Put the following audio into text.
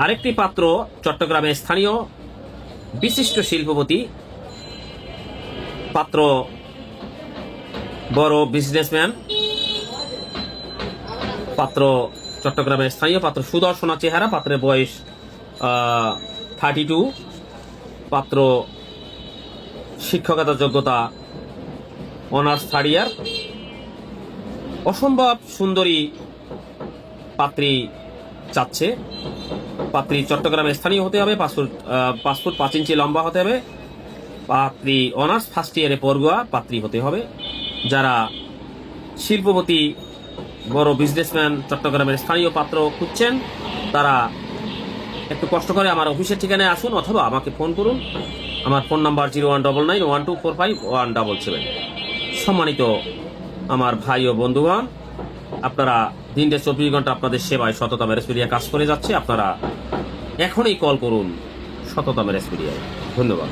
আরেকটি পাত্র চট্টগ্রামের স্থানীয় বিশিষ্ট শিল্পপতি, পাত্র বড় বিজনেসম্যান, পাত্র চট্টগ্রামের স্থানীয় পাত্র, সুদর্শনা চেহারা, পাত্রের বয়স 32, পাত্র শিক্ষকতা যোগ্যতা অনার্স 3rd ইয়ার। অসম্ভব সুন্দরী পাত্রী চাচ্ছে। পাত্রী চট্টগ্রামের স্থানীয় হতে হবে, 5 ফুট 5 ইঞ্চি লম্বা হতে হবে, পাত্রী অনার্স 1st ইয়ারে পড়ুয়া পাত্রী হতে হবে। যারা শিল্পপতি, বড় বিজনেসম্যান, চট্টগ্রামের স্থানীয় পাত্র খুঁজছেন, তারা একটু কষ্ট করে আমার অফিসের ঠিকানায় আসুন অথবা আমাকে ফোন করুন। আমার ফোন নাম্বার 0199124517। সম্মানিত আমার ভাই ও বন্ধুগণ, আপনারা দিনটা 24 ঘন্টা আপনাদের সেবায় সততা ম্যারেজ মিডিয়া কাজ করে যাচ্ছে। আপনারা এখনই কল করুন সততা ম্যারেজ মিডিয়ায়। ধন্যবাদ।